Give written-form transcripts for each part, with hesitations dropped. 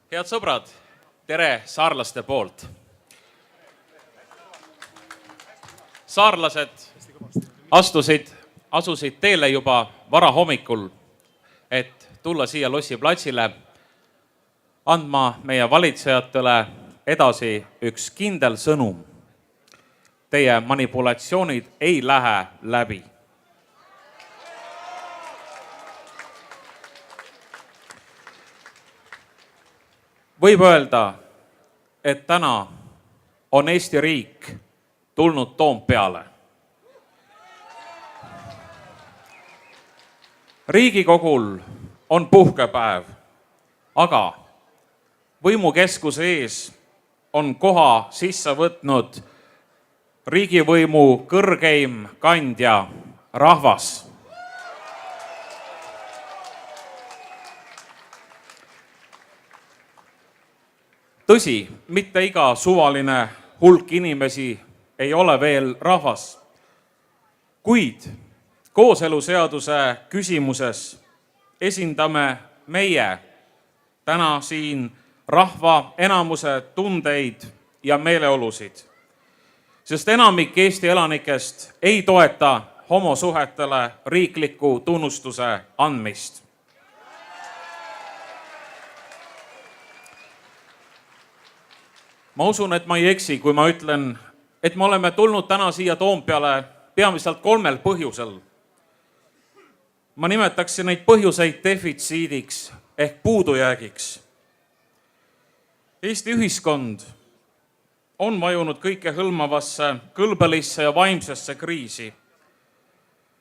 Head sõbrad, tere saarlaste poolt. Saarlased asusid teele juba varahommikul, et tulla siia Lossi platsile andma meie valitsejatele edasi üks kindel sõnum. Teie manipulatsioonid ei lähe läbi. Võib öelda, et täna on Eesti riik tulnud Toompeale. Riigikogul on puhkepäev, aga võimukeskuse ees on koha sisse võtnud riigivõimu kõrgeim kandja rahvas. Tõsi, mitte iga suvaline hulk inimesi ei ole veel rahvas, kuid kooseluseaduse küsimuses esindame meie täna siin rahva enamuse tundeid ja meeleolusid, sest enamik Eesti elanikest ei toeta homosuhetele riikliku tunnustuse andmist. Ma usun, et ma ei eksi, kui ma ütlen, et me oleme tulnud täna siia Toompeale peamiselt 3 põhjusel. Ma nimetaksin neid põhjuseid defitsiidiks ehk puudujäägiks. Eesti ühiskond on vajunud kõikehõlmavasse, kõlbelisse ja vaimsesse kriisi.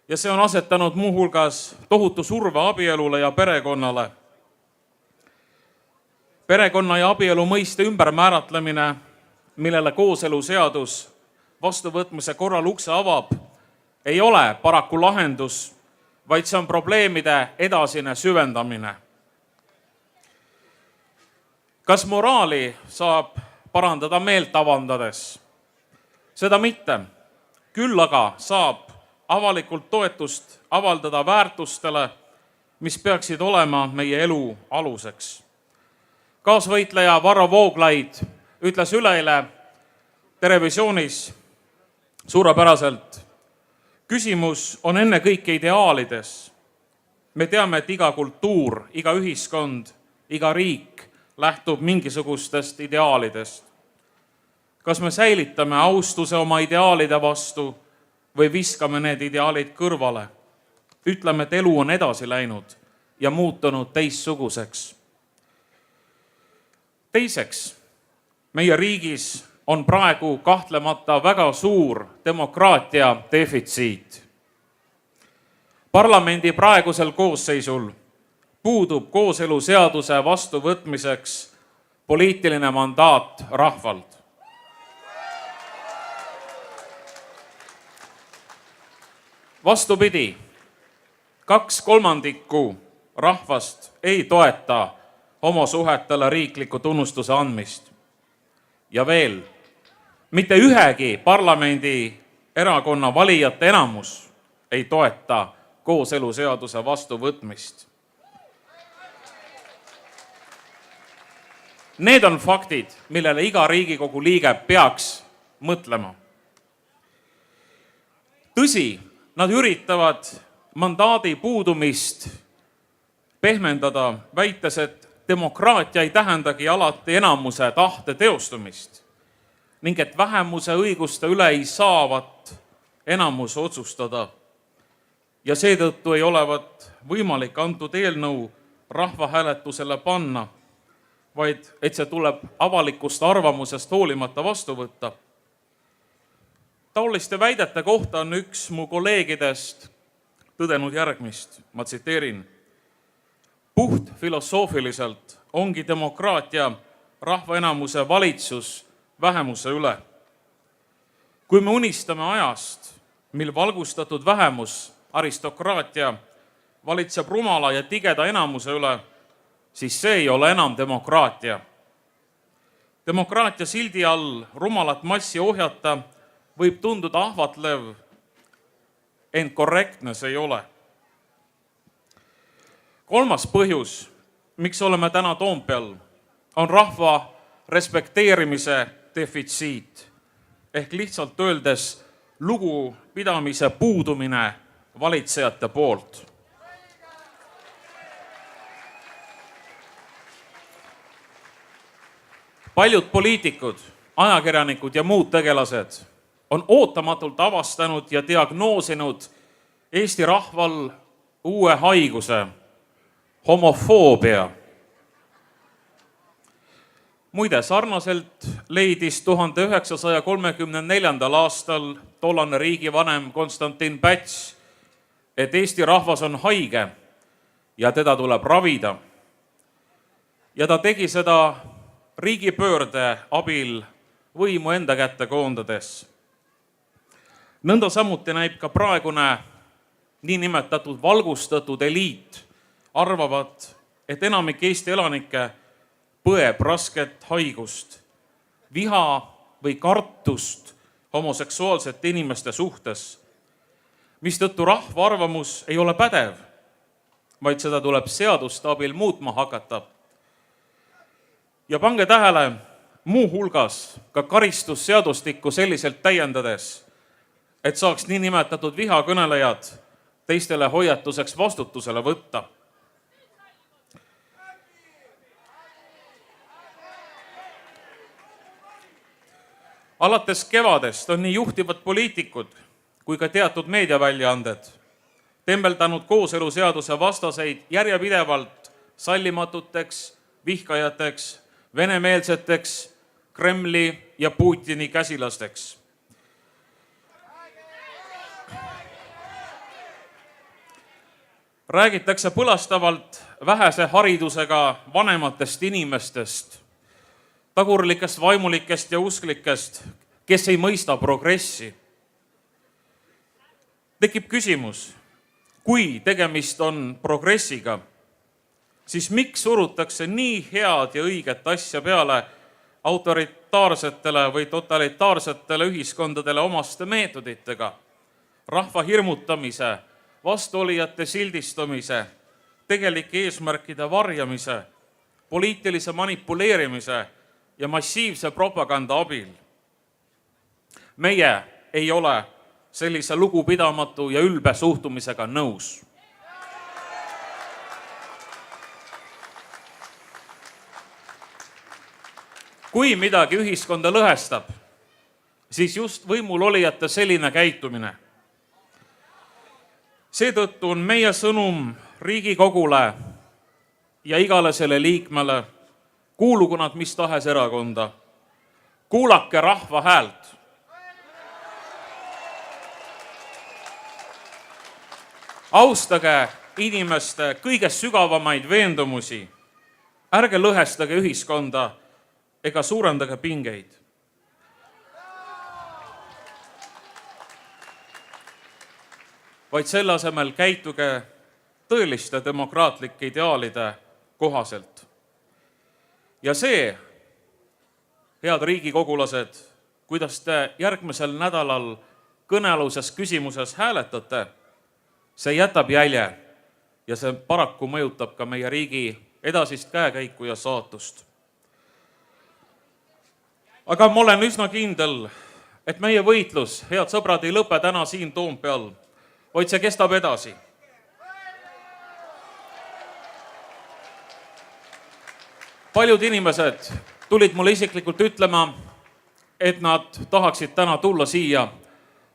Ja see on asetanud muuhulgas tohutu surve abielule ja perekonnale. Perekonna ja abielu mõiste ümbermääratlemine, millele kooseluseadus vastuvõtmise korral ukse avab, ei ole paraku lahendus, vaid see on probleemide edasine süvendamine. Kas moraali saab parandada meelt avaldades? Seda mitte. Küll aga saab avalikult toetust avaldada väärtustele, mis peaksid olema meie elu aluseks. Kaasvõitleja Varro Vooglaid ütles üleeile televisioonis suurepäraselt. Küsimus on ennekõike ideaalides. Me teame, et iga kultuur, iga ühiskond, iga riik lähtub mingisugustest ideaalidest. Kas me säilitame austuse oma ideaalide vastu või viskame need ideaalid kõrvale? Ütleme, et elu on edasi läinud ja muutunud teistsuguseks. Teiseks, meie riigis on praegu kahtlemata väga suur demokraatia defitsiit. Parlamendi praegusel koosseisul puudub kooseluseaduse vastuvõtmiseks poliitiline mandaat rahvalt. Vastupidi, 2/3 rahvast ei toeta homosuhetele riikliku tunnustuse andmist. Ja veel, mitte ühegi parlamendi erakonna valijate enamus ei toeta kooseluseaduse vastuvõtmist. Need on faktid, millele iga Riigikogu liige peaks mõtlema. Tõsi, nad üritavad mandaadi puudumist pehmendada, väites, et demokraatia ei tähendagi alati enamuse tahte teostumist ning et vähemuse õiguste üle ei saavat enamus otsustada. Ja seetõttu ei olevat võimalik antud eelnõu rahvahääletusele panna, vaid et see tuleb avalikust arvamusest hoolimata vastu võtta. Taoliste väidete kohta on üks mu kolleegidest tõdenud järgmist, ma tsiteerin. Puht filosoofiliselt ongi demokraatia rahvaenamuse valitsus vähemuse üle. Kui me unistame ajast, mil valgustatud vähemus, aristokraatia, valitseb rumala ja tigeda enamuse üle, siis see ei ole enam demokraatia. Demokraatia sildi all rumalat massi ohjata võib tunduda ahvatlev, ent korrektne see ei ole. Kolmas põhjus, miks oleme täna Toompeal, on rahva respekteerimise defitsiit ehk lihtsalt öeldes lugupidamise puudumine valitsejate poolt. Paljud poliitikud, ajakirjanikud ja muud tegelased on ootamatult avastanud ja diagnoosinud Eesti rahval uue haiguse, homofoobia. Muide, sarnaselt leidis 1934. aastal tollane riigivanem Konstantin Päts, et Eesti rahvas on haige ja teda tuleb ravida. Ja ta tegi seda riigipöörde abil võimu enda kätte koondades. Nõnda samuti näib ka praegune niinimetatud valgustatud eliit arvavad, et enamik Eesti elanikke põeb rasket haigust, viha või kartust homoseksuaalsete inimeste suhtes, mistõttu rahva arvamus ei ole pädev, vaid seda tuleb seaduste abil muutma hakata. Ja pange tähele, muuhulgas ka karistusseadustikku selliselt täiendades, et saaks niinimetatud vihakõnelejad teistele hoiatuseks vastutusele võtta. Alates kevadest on nii juhtivad poliitikud kui ka teatud meediaväljaanded tembeldanud kooseluseaduse vastaseid järjepidevalt sallimatuteks, vihkajateks, venemeelseteks, Kremli ja Putini käsilasteks. Räägitakse põlastavalt vähese haridusega vanematest inimestest, tagurlikest vaimulikest ja usklikest, kes ei mõista progressi. Tekib küsimus, kui tegemist on progressiga, siis miks surutakse nii head ja õiget asja peale autoritaarsetele või totalitaarsetele ühiskondadele omaste meetoditega, rahva hirmutamise, vastuolijate sildistamise, tegelike eesmärkide varjamise, poliitilise manipuleerimise ja massiivse propaganda abil. Meie ei ole sellise lugupidamatu ja ülbe suhtumisega nõus. Kui midagi ühiskonda lõhestab, siis just võimul olijate selline käitumine. Seetõttu on meie sõnum Riigikogule ja igale selle liikmele, kuulugu nad mis tahes erakonda, kuulake rahva häält. Austage inimeste kõige sügavamaid veendumusi, ärge lõhestage ühiskonda ega suurendage pingeid. Vaid selle asemel käituge tõeliste demokraatlike ideaalide kohaselt. Ja see, head riigikogulased, kuidas te järgmisel nädalal kõnealuses küsimuses hääletate, see jätab jälje ja see paraku mõjutab ka meie riigi edasist käekäiku ja saatust. Aga ma olen üsna kindel, et meie võitlus, head sõbrad, ei lõpe täna siin Toompeal, vaid see kestab edasi. Paljud inimesed tulid mulle isiklikult ütlema, et nad tahaksid täna tulla siia,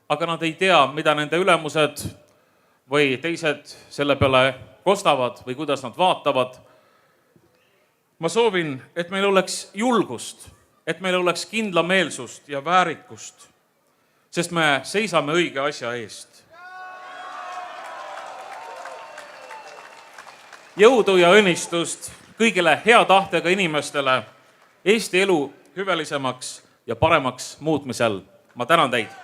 aga nad ei tea, mida nende ülemused või teised selle peale kostavad või kuidas nad vaatavad. Ma soovin, et meil oleks julgust, et meil oleks kindlameelsust ja väärikust, sest me seisame õige asja eest. Jõudu ja õnnistust kõigile hea tahtega inimestele Eesti elu hüvelisemaks ja paremaks muutmisel. Ma tänan teid!